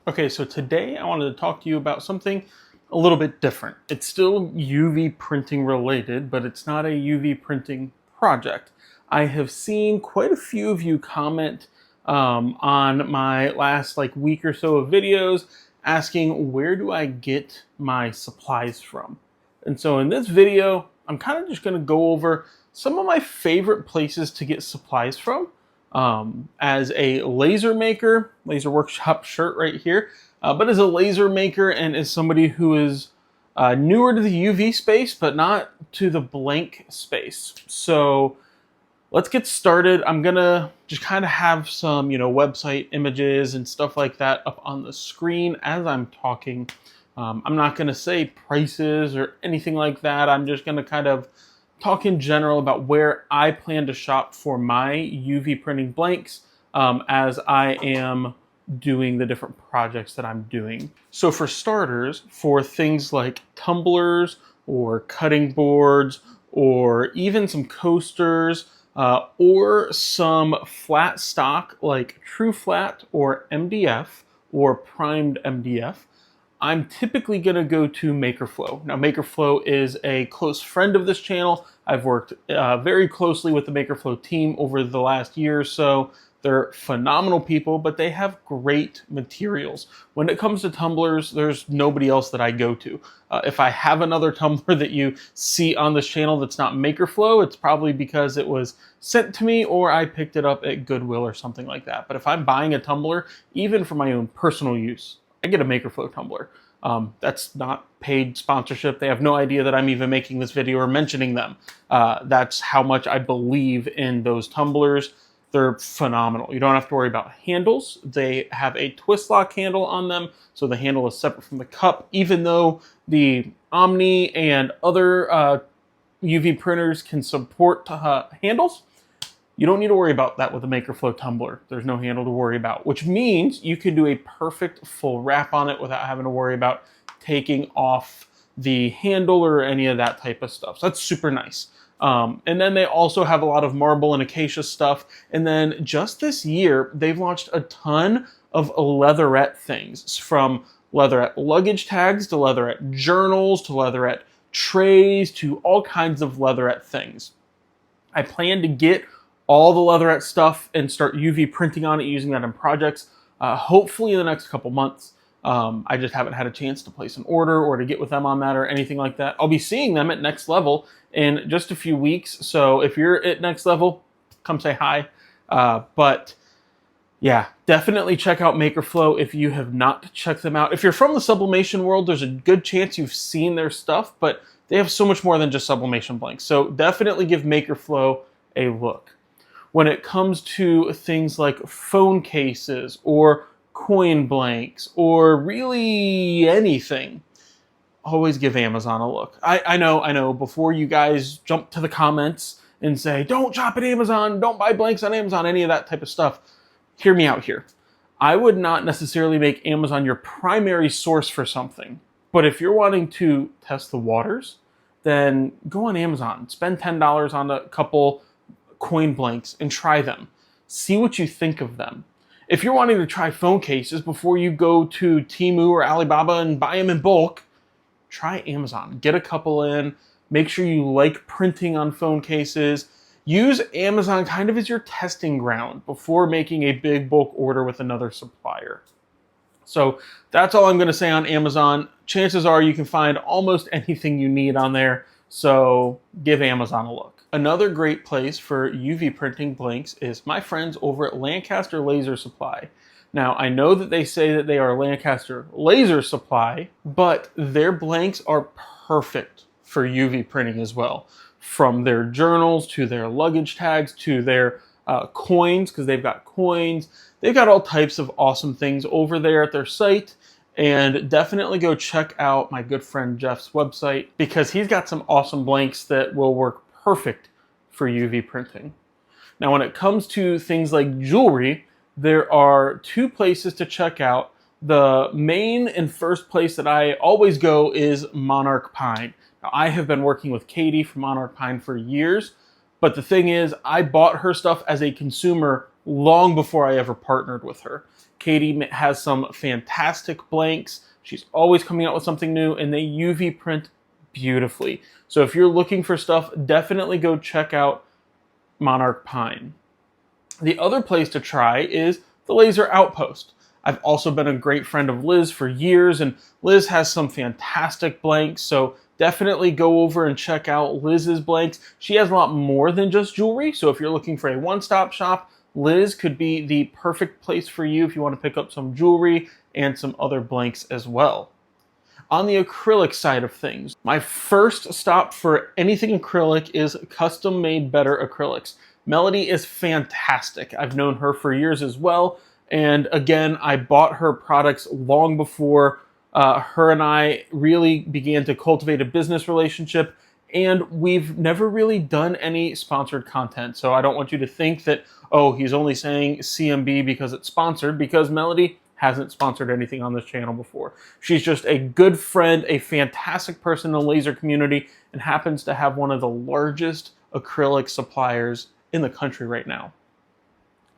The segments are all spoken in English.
Okay, so today I wanted to talk to you about something a little bit different. It's still UV printing related, but it's not a UV printing project. I have seen quite a few of you comment on my last week or so of videos asking where do I get my supplies from. And so in this video, I'm kind of just going to go over some of my favorite places to get supplies from. As a laser maker, laser workshop shirt right here, but as a laser maker and as somebody who is newer to the UV space, but not to the blank space. So let's get started. I'm gonna just kind of have some, website images and stuff like that up on the screen as I'm talking. I'm not gonna say prices or anything like that. I'm just gonna kind of talk in general about where I plan to shop for my UV printing blanks as I am doing the different projects that I'm doing. So for starters, for things like tumblers or cutting boards or even some coasters or some flat stock like TruFlat or MDF or primed MDF, I'm typically going to go to MakerFlo. Now, MakerFlo is a close friend of this channel. I've worked very closely with the MakerFlo team over the last year or so. They're phenomenal people, but they have great materials. When it comes to tumblers, there's nobody else that I go to. If I have another tumbler that you see on this channel that's not MakerFlo, it's probably because it was sent to me or I picked it up at Goodwill or something like that. But if I'm buying a tumbler, even for my own personal use, I get a MakerFlo tumbler. That's not paid sponsorship. They have no idea that I'm even making this video or mentioning them. That's how much I believe in those tumblers. They're phenomenal. You don't have to worry about handles. They have a twist lock handle on them, so the handle is separate from the cup, even though the Omni and other UV printers can support handles. You don't need to worry about that with a MakerFlo tumbler. There's no handle to worry about, which means you can do a perfect full wrap on it without having to worry about taking off the handle or any of that type of stuff. So that's super nice. And then they also have a lot of marble and acacia stuff. And then just this year, they've launched a ton of leatherette things, from leatherette luggage tags to leatherette journals to leatherette trays to all kinds of leatherette things. I plan to get all the leatherette stuff and start UV printing on it using that in projects, hopefully in the next couple months. I just haven't had a chance to place an order or to get with them on that or anything like that. I'll be seeing them at Next Level in just a few weeks. So if you're at Next Level, come say hi. But yeah, definitely check out MakerFlo if you have not checked them out. If you're from the sublimation world, there's a good chance you've seen their stuff, but they have so much more than just sublimation blanks. So definitely give MakerFlo a look. When it comes to things like phone cases or coin blanks or really anything, always give Amazon a look. I know, before you guys jump to the comments and say, don't shop at Amazon, don't buy blanks on Amazon, any of that type of stuff, hear me out here. I would not necessarily make Amazon your primary source for something, but if you're wanting to test the waters, then go on Amazon, spend $10 on a couple coin blanks and try them. See what you think of them. If you're wanting to try phone cases before you go to Temu or Alibaba and buy them in bulk, try Amazon. Get a couple in. Make sure you like printing on phone cases. Use Amazon kind of as your testing ground before making a big bulk order with another supplier. So that's all I'm going to say on Amazon. Chances are you can find almost anything you need on there. So give Amazon a look. Another great place for UV printing blanks is my friends over at Lancaster Laser Supply. Now, I know that they say that they are Lancaster Laser Supply, but their blanks are perfect for UV printing as well. From their journals to their luggage tags to their coins, because they've got coins. They've got all types of awesome things over there at their site. And definitely go check out my good friend Jeff's website, because he's got some awesome blanks that will work perfect for UV printing. Now, when it comes to things like jewelry, there are two places to check out. The main and first place that I always go is Monarch Pine. Now, I have been working with Katie from Monarch Pine for years, but the thing is, I bought her stuff as a consumer long before I ever partnered with her. Katie has some fantastic blanks. She's always coming out with something new, and they UV print beautifully. So if you're looking for stuff, definitely go check out Monarch Pine. The other place to try is the Laser Outpost. I've also been a great friend of Liz for years, and Liz has some fantastic blanks, so definitely go over and check out Liz's blanks. She has a lot more than just jewelry, so if you're looking for a one-stop shop, Liz could be the perfect place for you if you want to pick up some jewelry and some other blanks as well. On the acrylic side of things, my first stop for anything acrylic is Custom Made Better Acrylics. Melody is fantastic. I've known her for years as well. And again, I bought her products long before her and I really began to cultivate a business relationship. And we've never really done any sponsored content. So I don't want you to think that, oh, he's only saying CMB because it's sponsored, because Melody hasn't sponsored anything on this channel before. She's just a good friend, a fantastic person in the laser community, and happens to have one of the largest acrylic suppliers in the country right now.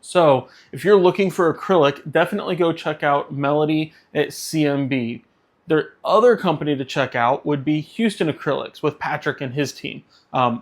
So if you're looking for acrylic, definitely go check out Melody at CMB. Their other company to check out would be Houston Acrylics with Patrick and his team.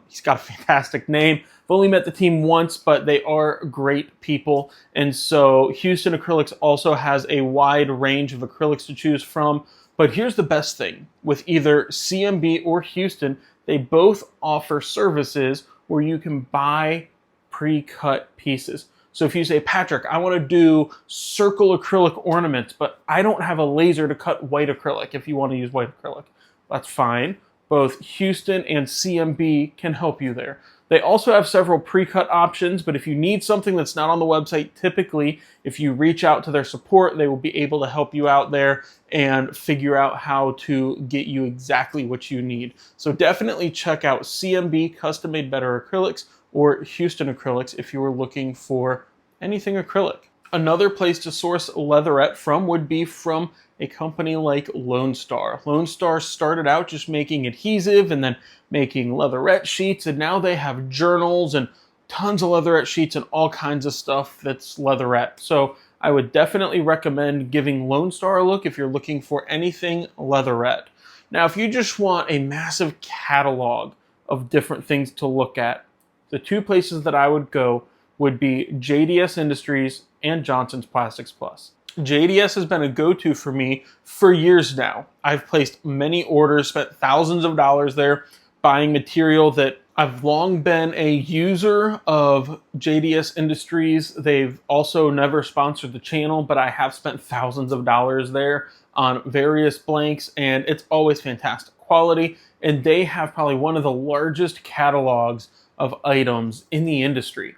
He's got a fantastic name. I've only met the team once, but they are great people. And so Houston Acrylics also has a wide range of acrylics to choose from. But here's the best thing. With either CMB or Houston, they both offer services where you can buy pre-cut pieces. So if you say, Patrick, I want to do circle acrylic ornaments, but I don't have a laser to cut white acrylic. If you want to use white acrylic, that's fine. Both Houston and CMB can help you there. They also have several pre-cut options, but if you need something that's not on the website, typically, if you reach out to their support, they will be able to help you out there and figure out how to get you exactly what you need. So definitely check out CMB, Custom Made Better Acrylics, or Houston Acrylics if you were looking for anything acrylic. Another place to source leatherette from would be from a company like Lone Star. Lone Star started out just making adhesive and then making leatherette sheets, and now they have journals and tons of leatherette sheets and all kinds of stuff that's leatherette. So I would definitely recommend giving Lone Star a look if you're looking for anything leatherette. Now, if you just want a massive catalog of different things to look at, the two places that I would go would be JDS Industries and Johnson's Plastics Plus. JDS has been a go-to for me for years now. I've placed many orders, spent thousands of dollars there buying material that I've long been a user of JDS Industries. They've also never sponsored the channel, but I have spent thousands of dollars there on various blanks, and it's always fantastic quality. And they have probably one of the largest catalogs of items in the industry.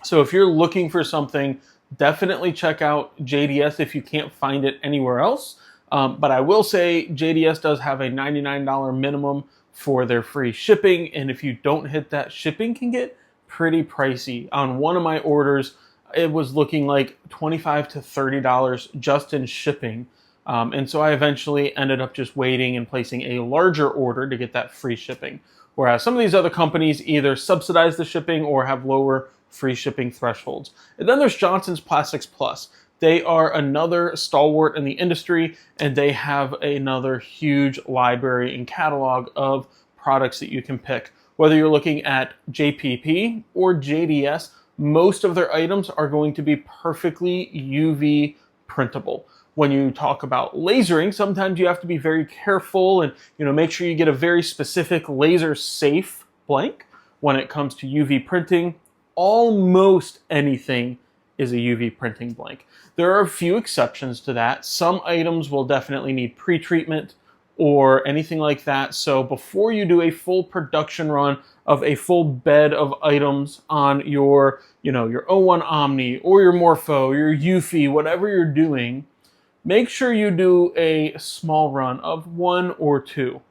So if you're looking for something, definitely check out JDS if you can't find it anywhere else. But I will say JDS does have a $99 minimum for their free shipping. And if you don't hit that, shipping can get pretty pricey. On one of my orders, it was looking like $25 to $30 just in shipping. And so I eventually ended up just waiting and placing a larger order to get that free shipping. Whereas some of these other companies either subsidize the shipping or have lower free shipping thresholds. And then there's Johnson's Plastics Plus. They are another stalwart in the industry, and they have another huge library and catalog of products that you can pick. Whether you're looking at JPP or JDS, most of their items are going to be perfectly UV printable. When you talk about lasering, sometimes you have to be very careful and make sure you get a very specific laser safe blank. When it comes to UV printing, almost anything is a UV printing blank. There are a few exceptions to that. Some items will definitely need pre-treatment or anything like that. So before you do a full production run of a full bed of items on your, your O1 Omni or your Morpho, your Eufy, whatever you're doing, make sure you do a small run of 1 or 2.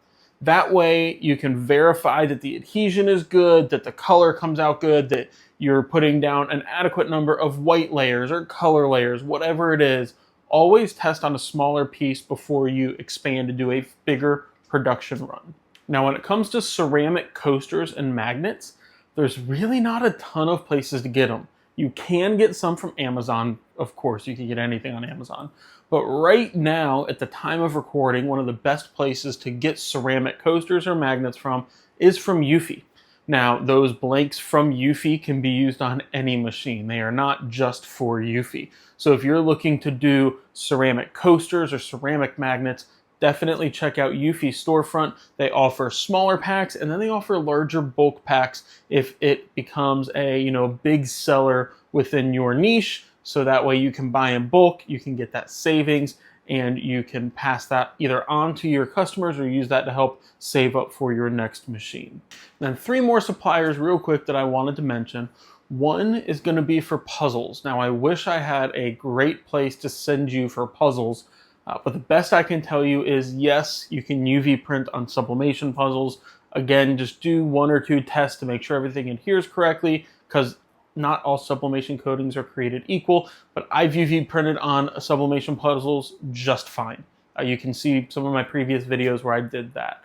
That way you can verify that the adhesion is good, that the color comes out good, that you're putting down an adequate number of white layers or color layers, whatever it is. Always test on a smaller piece before you expand to do a bigger production run. Now, when it comes to ceramic coasters and magnets, there's really not a ton of places to get them. You can get some from Amazon of course, you can get anything on Amazon. But right now, at the time of recording, one of the best places to get ceramic coasters or magnets from is from Eufy. Now, those blanks from Eufy can be used on any machine. They are not just for Eufy. So if you're looking to do ceramic coasters or ceramic magnets, definitely check out Eufy's storefront. They offer smaller packs, and then they offer larger bulk packs if it becomes a big seller within your niche. So that way you can buy in bulk, you can get that savings, and you can pass that either on to your customers or use that to help save up for your next machine. Then 3 more suppliers real quick that I wanted to mention. One is going to be for puzzles. Now, I wish I had a great place to send you for puzzles, but the best I can tell you is yes, you can UV print on sublimation puzzles. Again, just do 1 or 2 tests to make sure everything adheres correctly, because not all sublimation coatings are created equal, but I've UV printed on sublimation puzzles just fine. You can see some of my previous videos where I did that.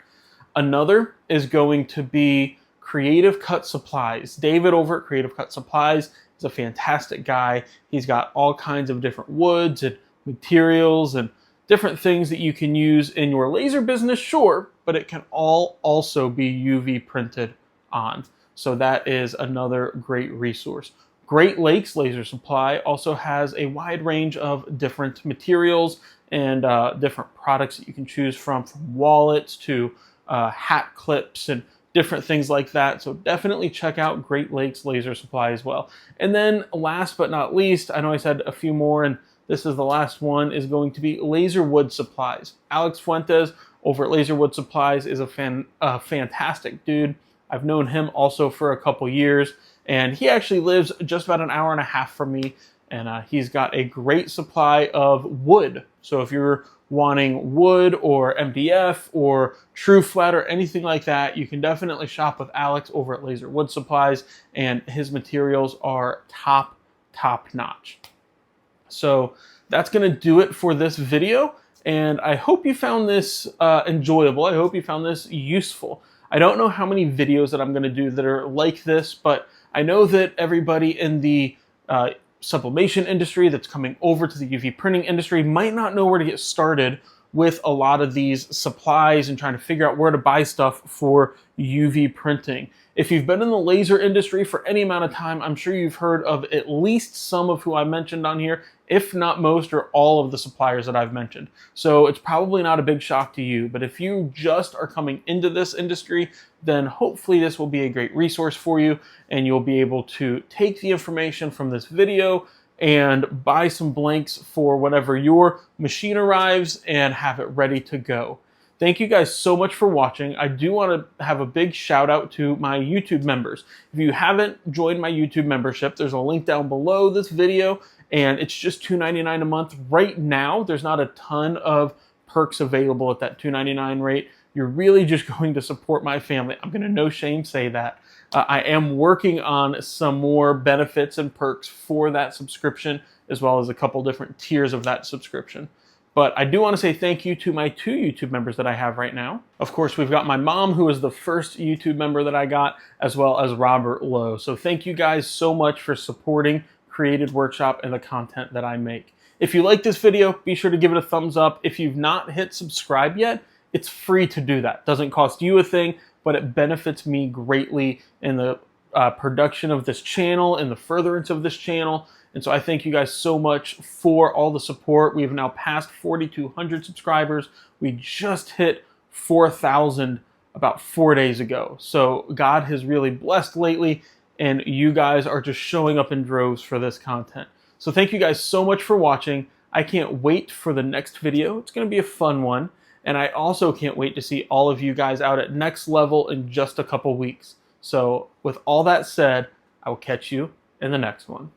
Another is going to be Creative Cut Supplies. David over at Creative Cut Supplies is a fantastic guy. He's got all kinds of different woods and materials and different things that you can use in your laser business, sure, but it can all also be UV printed on. So that is another great resource. Great Lakes Laser Supply also has a wide range of different materials and different products that you can choose from wallets to hat clips and different things like that. So definitely check out Great Lakes Laser Supply as well. And then last but not least, I know I said a few more, and this is the last one, is going to be Laser Wood Supplies. Alex Fuentes over at Laser Wood Supplies is a fantastic dude. I've known him also for a couple years, and he actually lives just about an hour and a half from me, and he's got a great supply of wood. So if you're wanting wood or MDF or TruFlat or anything like that, you can definitely shop with Alex over at Laser Wood Supplies, and his materials are top notch. So that's going to do it for this video, and I hope you found this enjoyable. I hope you found this useful. I don't know how many videos that I'm going to do that are like this, but I know that everybody in the sublimation industry that's coming over to the UV printing industry might not know where to get started with a lot of these supplies and trying to figure out where to buy stuff for UV printing. If you've been in the laser industry for any amount of time, I'm sure you've heard of at least some of who I mentioned on here, if not most or all of the suppliers that I've mentioned. So it's probably not a big shock to you, but if you just are coming into this industry, then hopefully this will be a great resource for you, and you'll be able to take the information from this video and buy some blanks for whenever your machine arrives and have it ready to go. Thank you guys so much for watching. I do want to have a big shout out to my YouTube members. If you haven't joined my YouTube membership, there's a link down below this video, and it's just $2.99 a month. Right now, there's not a ton of perks available at that $2.99 rate. You're really just going to support my family. I'm going to no shame say that. I am working on some more benefits and perks for that subscription, as well as a couple different tiers of that subscription. But I do want to say thank you to my 2 YouTube members that I have right now. Of course, we've got my mom, who is the first YouTube member that I got, as well as Robert Lowe. So thank you guys so much for supporting Created Workshop and the content that I make. If you like this video, be sure to give it a thumbs up. If you've not hit subscribe yet, it's free to do that. It doesn't cost you a thing, but it benefits me greatly in the production of this channel and the furtherance of this channel. And so I thank you guys so much for all the support. We have now passed 4,200 subscribers. We just hit 4,000 about 4 days ago. So God has really blessed lately, and you guys are just showing up in droves for this content. So thank you guys so much for watching. I can't wait for the next video. It's going to be a fun one. And I also can't wait to see all of you guys out at Next Level in just a couple weeks. So with all that said, I will catch you in the next one.